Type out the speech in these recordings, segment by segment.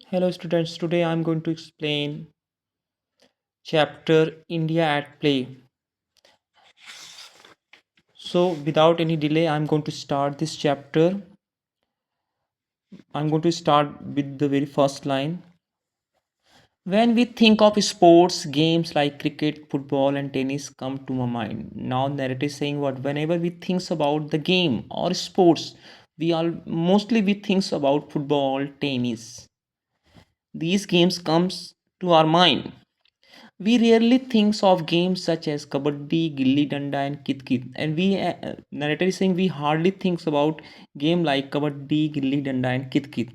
Hello students, today I am going to explain chapter India at Play. So without any delay I am going to start this chapter. I am going to start with the very first line. When we think of sports, games like cricket, football and tennis come to my mind. Now narrative is saying what whenever we think about the game or sports, we thinks about football, tennis. These games comes to our mind. We rarely think of games such as kabaddi, gilli danda, and kit kit. And narrator is saying we hardly think about game like kabaddi, gilli danda, and kit kit,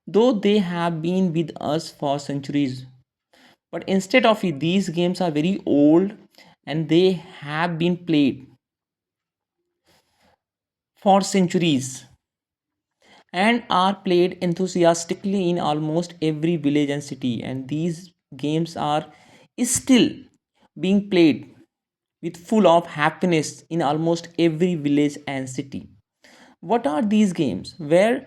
though they have been with us for centuries. But instead of it, these games are very old and they have been played for centuries and are played enthusiastically in almost every village and city. And these games are still being played with full of happiness in almost every village and city. What are these games? Where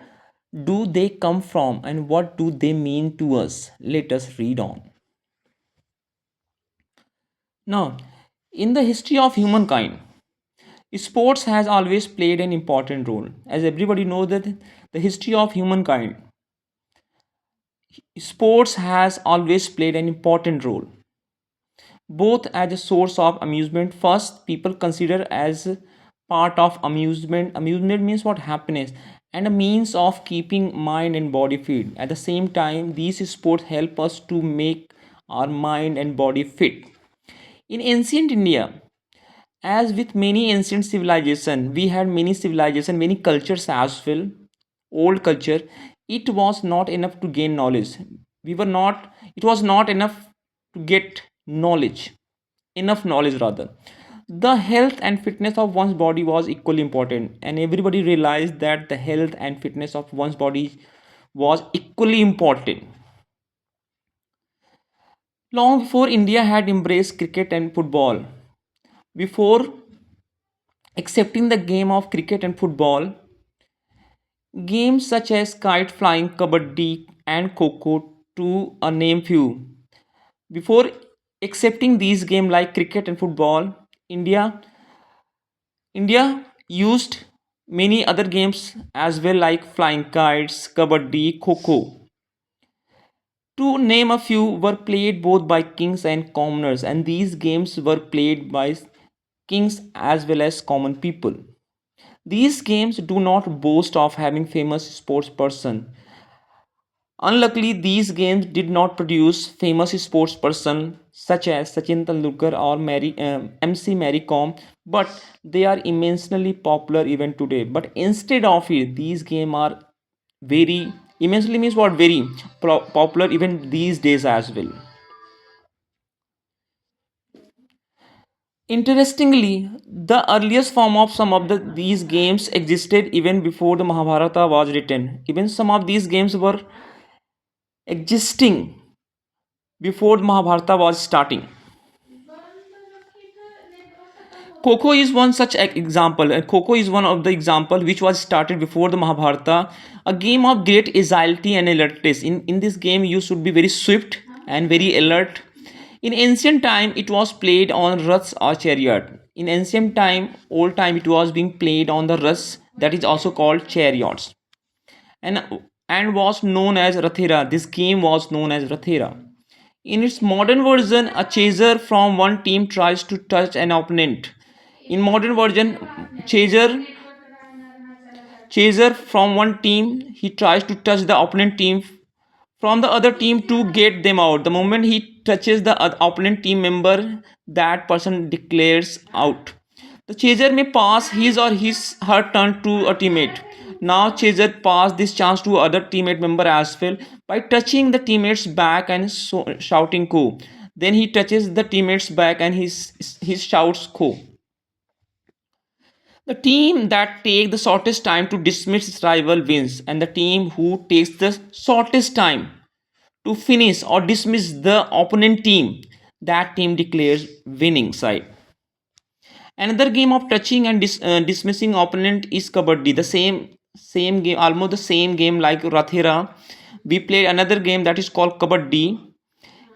do they come from and what do they mean to us? Let us read on. Now, in the history of humankind, sports has always played an important role. As everybody knows that the history of humankind, sports has always played an important role both as a source of amusement. First, people consider as part of amusement means what happiness and a means of keeping mind and body fit. At the same time, these sports help us to make our mind and body fit. In ancient India, as with many ancient civilization, we had many civilization, many cultures as well. Old culture, it was not enough to gain knowledge. We were not, it was not enough to get knowledge, enough knowledge rather. The health and fitness of one's body was equally important, and everybody realized that the health and fitness of one's body was equally important. Long before India had embraced cricket and football, before accepting the game of cricket and football, games such as kite flying, kabaddi, and kho to name few. Before accepting these games like cricket and football, India India used many other games as well like flying kites, kabaddi, kho. To name a few, were played both by kings and commoners, and these games were played by kings as well as common people. These games do not boast of having famous sports person. Unluckily, these games did not produce famous sportsperson such as Sachin Tendulkar or MC Mary Kom, but they are immensely popular even today. But instead of it, these games are very immensely means what very popular even these days as well. Interestingly, the earliest form of some of these games existed even before the Mahabharata was written. Even some of these games were existing before the Mahabharata was starting. Coco is one such example, and Coco is one of the example which was started before the Mahabharata. A game of great agility and alertness. In this game, you should be very swift and very alert. In ancient time, it was played on ruths or chariot. In ancient time, old time, it was being played on the ruths that is also called chariots, and and was known as Rathera. This game was known as Rathera. In its modern version, a chaser from one team tries to touch an opponent. In modern version, chaser chaser from one team he tries to touch the opponent team from the other team to get them out. The moment he touches the opponent team member, that person declares out. The chaser may pass his or his her turn to a teammate. Now chaser pass this chance to other teammate member as well by touching the teammate's back and shouting "Ko." Then he touches the teammate's back and he shouts "Ko." The team that takes the shortest time to dismiss its rival wins, and the team who takes the shortest time to finish or dismiss the opponent team, that team declares winning side. Another game of touching and dismissing opponent is kabaddi. The same game, almost the same game like Rathera, we played another game that is called Kabaddi.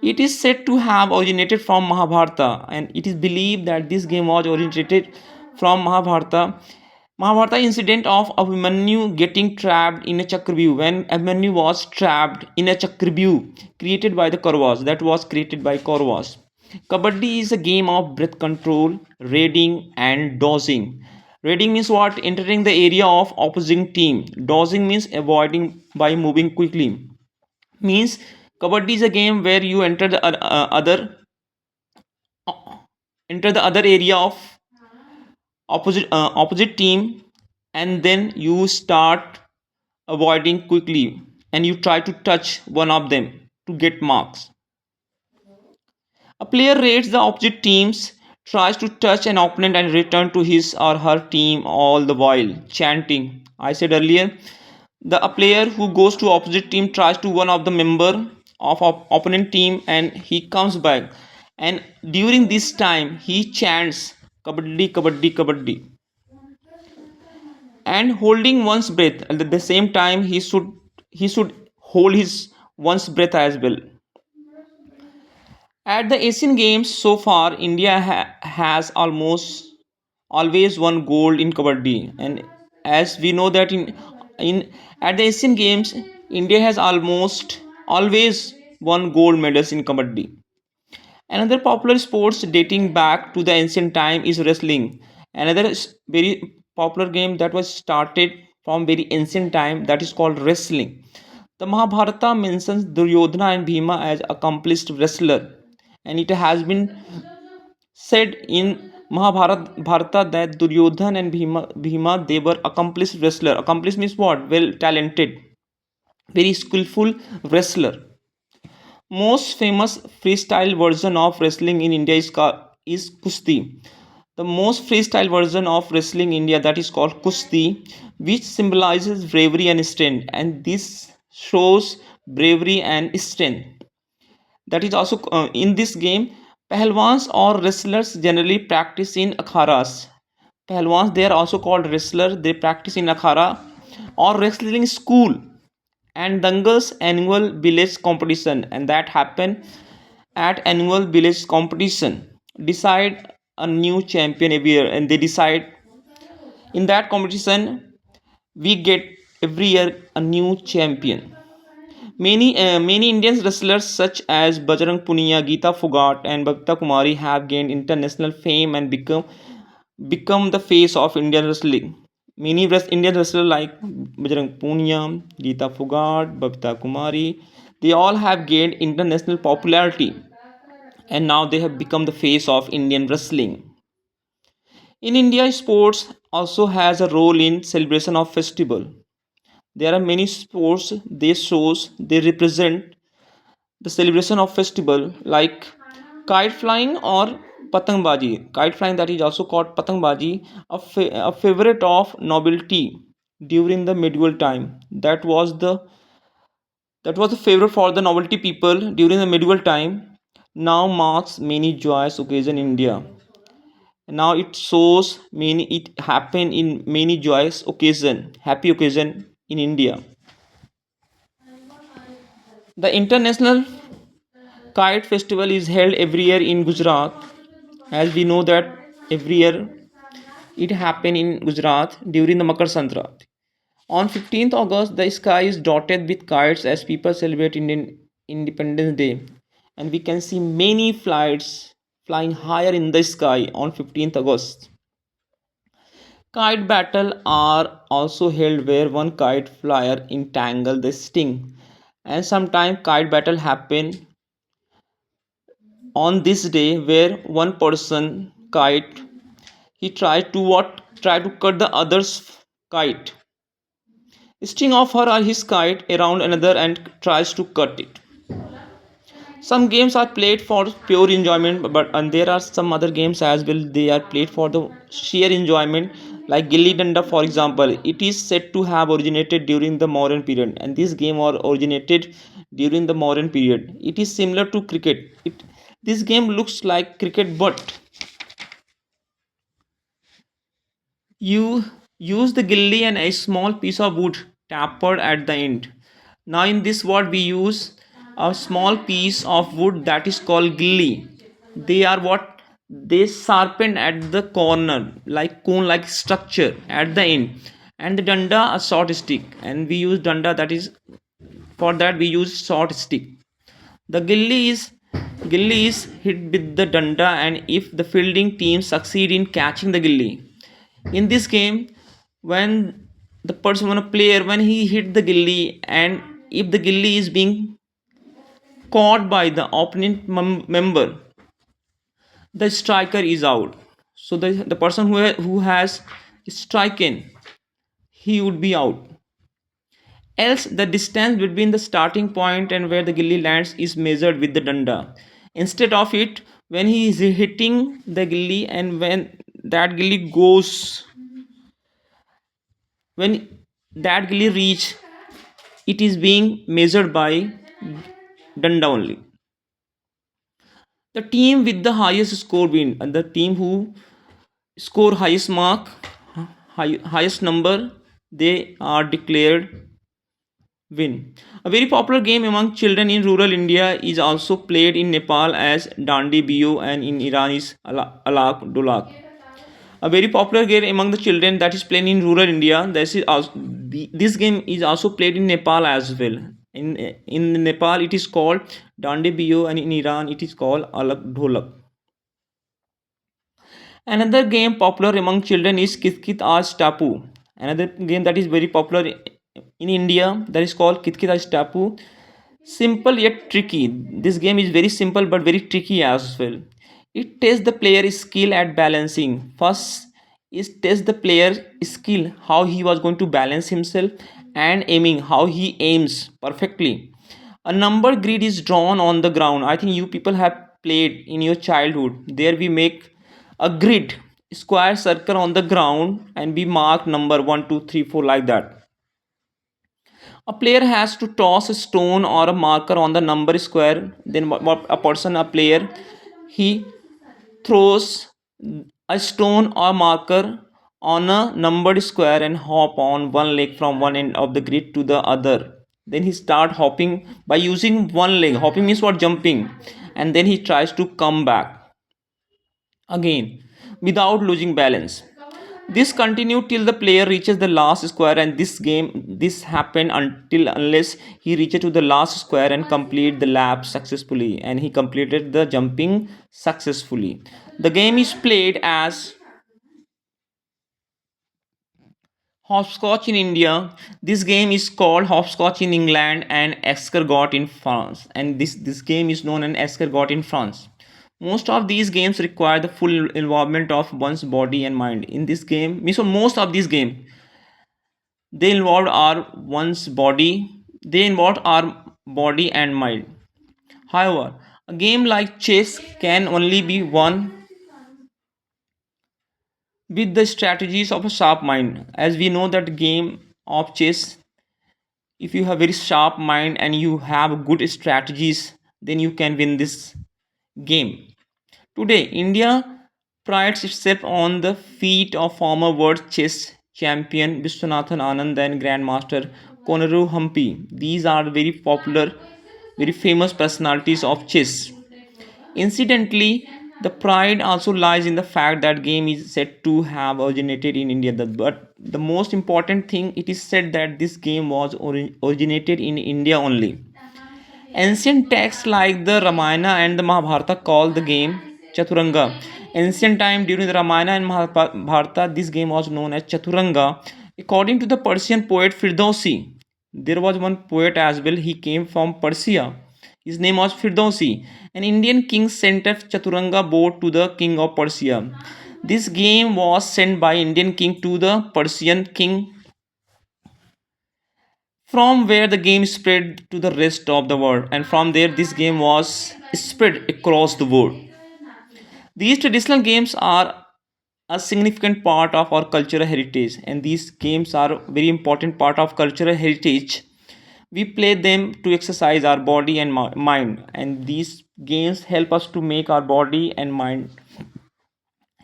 It is said to have originated from Mahabharata, and it is believed that this game was originated from Mahabharata. Mahabharata incident of Abhimanyu getting trapped in a Chakravyuh, when Abhimanyu was trapped in a Chakravyuh created by the Kauravas, that was created by Kauravas. Kabaddi is a game of breath control, raiding, and dodging. Raiding means what? Entering the area of opposing team. Dodging means avoiding by moving quickly. Means Kabaddi is a game where you enter the other area of opposite team, and then you start avoiding quickly, and you try to touch one of them to get marks. A player raids the opposite teams, tries to touch an opponent and return to his or her team, all the while chanting. I said earlier, the a player who goes to opposite team tries to one of the member of opponent team, and he comes back, and during this time he chants kabaddi kabaddi kabaddi, and holding one's breath. At the same time he should hold his one's breath as well. At the Asian Games so far, India has almost always won gold in kabaddi, and as we know that in at the Asian Games, India has almost always won gold medals in kabaddi. Another popular sports dating back to the ancient time is wrestling. Another very popular game that was started from very ancient time, that is called wrestling. The Mahabharata mentions Duryodhana and Bhima as accomplished wrestler, and it has been said in Mahabharata that Duryodhana and Bhima they were accomplished wrestler. Accomplished means what? Well talented, very skillful wrestler. Most famous freestyle version of wrestling in India is Kusti. The most freestyle version of wrestling in India, that is called Kusti, which symbolizes bravery and strength, and this shows bravery and strength. That is also in this game, Pahlwans or wrestlers generally practice in akharas. Pahlwans, they are also called wrestlers. They practice in akhara or wrestling school and Dangal's annual village competition, and that happen at annual village competition. Decide a new champion every year, and they decide in that competition we get every year a new champion. Many Indian wrestlers such as Bajrang Punia, Geeta Phogat, and Bhabita Kumari have gained international fame and become the face of Indian wrestling. Many Indian wrestlers like Bajrang Punia, Geeta Phogat, Babita Kumari, they all have gained international popularity, and now they have become the face of Indian wrestling. In India, sports also has a role in celebration of festival. There are many sports they shows they represent the celebration of festival like kite flying or patangbaji. Kite flying, that is also called patangbaji, a favorite of nobility during the medieval time. That was the favorite for the nobility people during the medieval time. Now marks many joyous occasion in India. Now it shows many, it happen in many joyous occasion, happy occasion in India. The international kite festival is held every year in Gujarat. As we know that every year it happen in Gujarat during the Makar Sankranti. On 15th August, the sky is dotted with kites as people celebrate Indian Independence Day, and we can see many flights flying higher in the sky on 15th August. Kite battle are also held where one kite flyer entangle the sting, and sometimes kite battle happen on this day where one person kite he tried to what try to cut the other's kite, string off her or his kite around another and tries to cut it. Some games are played for pure enjoyment, but and there are some other games as well, they are played for the sheer enjoyment, like gilli danda for example. It is said to have originated during the modern period, and this game or originated during the modern period. It is similar to cricket. This game looks like cricket, but you use the gilli and a small piece of wood tapered at the end. Now in this what we use a small piece of wood that is called gilli. They are what they sharpen at the corner like cone like structure at the end, and the danda a short stick, and we use danda, that is for that we use short stick. The gilli is hit with the danda, and if the fielding team succeed in catching the gilli in this game, when the person, when a player, when he hit the gilli, and if the gilli is being caught by the opponent member, the striker is out. So the person who has striken, he would be out. Else the distance between the starting point and where the gilli lands is measured with the danda. Instead of it, when he is hitting the gilli, and when that gilli goes, when that gilli reach, it is being measured by danda only. The team with the highest score win, and the team who score highest mark, highest number, they are declared win. A very popular game among children in rural India is also played in Nepal as Dandi Biyo, and in Iran is Alak Dolak. A very popular game among the children that is played in rural India. This game is also played in Nepal as well. In Nepal it is called Dandi Biyo, and in Iran it is called Alak Dholak. Another game popular among children is Kit Kit Aaj Tapu. Another game that is very popular in India, that is called Kit Kit Aaj Tapu. Simple yet tricky. This game is very simple but very tricky as well. It tests the player's skill at balancing. First, it tests the player's skill, how he was going to balance himself, and aiming, how he aims perfectly. A number grid is drawn on the ground. I think you people have played in your childhood. There we make a grid, square circle on the ground, and we mark number 1, 2, 3, 4 like that. A player has to toss a stone or a marker on the number square. Then what a person, a player, he throws a stone or marker on a numbered square and hop on one leg from one end of the grid to the other. Then he start hopping by using one leg. Hopping means what? Jumping. And then he tries to come back again without losing balance. This continued till the player reaches the last square, and this happened until unless he reaches to the last square and complete the lap successfully, and he completed the jumping successfully. The game is played as hopscotch in India. This game is called hopscotch in England and escargot in France. And this game is known as escargot in France. Most of these games require the full involvement of one's body and mind. In this game, means so most of these games, they involve our one's body. They involve our body and mind. However, a game like chess can only be won with the strategies of a sharp mind. As we know that game of chess, if you have very sharp mind and you have good strategies, then you can win this game. Today, India prides itself on the feat of former world chess champion Viswanathan Anand and Grandmaster Koneru Humpy. These are very popular, very famous personalities of chess. Incidentally, the pride also lies in the fact that game is said to have originated in India. But the most important thing, it is said that this game was originated in India only. Ancient texts like the Ramayana and the Mahabharata call the game Chaturanga. Ancient time during the Ramayana and Mahabharata, this game was known as Chaturanga. According to the Persian poet Firdausi, there was one poet as well. He came from Persia. His name was Firdausi. An Indian king sent a Chaturanga board to the king of Persia. This game was sent by Indian king to the Persian king, from where the game spread to the rest of the world, and from there this game was spread across the world. These traditional games are a significant part of our cultural heritage, and these games are a very important part of cultural heritage. We play them to exercise our body and mind, and these games help us to make our body and mind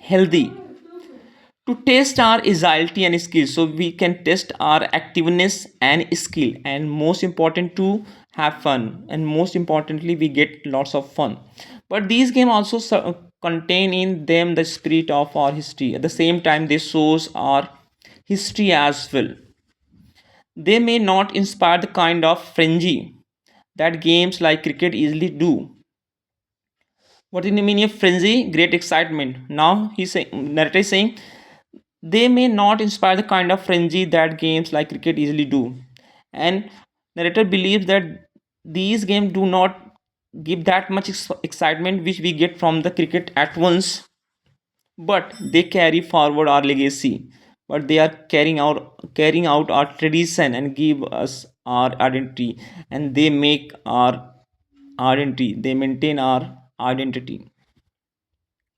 healthy. to test our agility and skill, so we can test our activeness and skill, and most important to have fun, and most importantly we get lots of fun. But these games also contain in them the spirit of our history. At the same time they shows our history as well. They may not inspire the kind of frenzy that games like cricket easily do. What is the meaning of frenzy? Great excitement. Now he's saying, narrator is saying, they may not inspire the kind of frenzy that games like cricket easily do. And narrator believes that these games do not give that much excitement which we get from the cricket at once, but they carry forward our legacy. But they are carrying out our tradition and give us our identity, and they make our identity, they maintain our identity.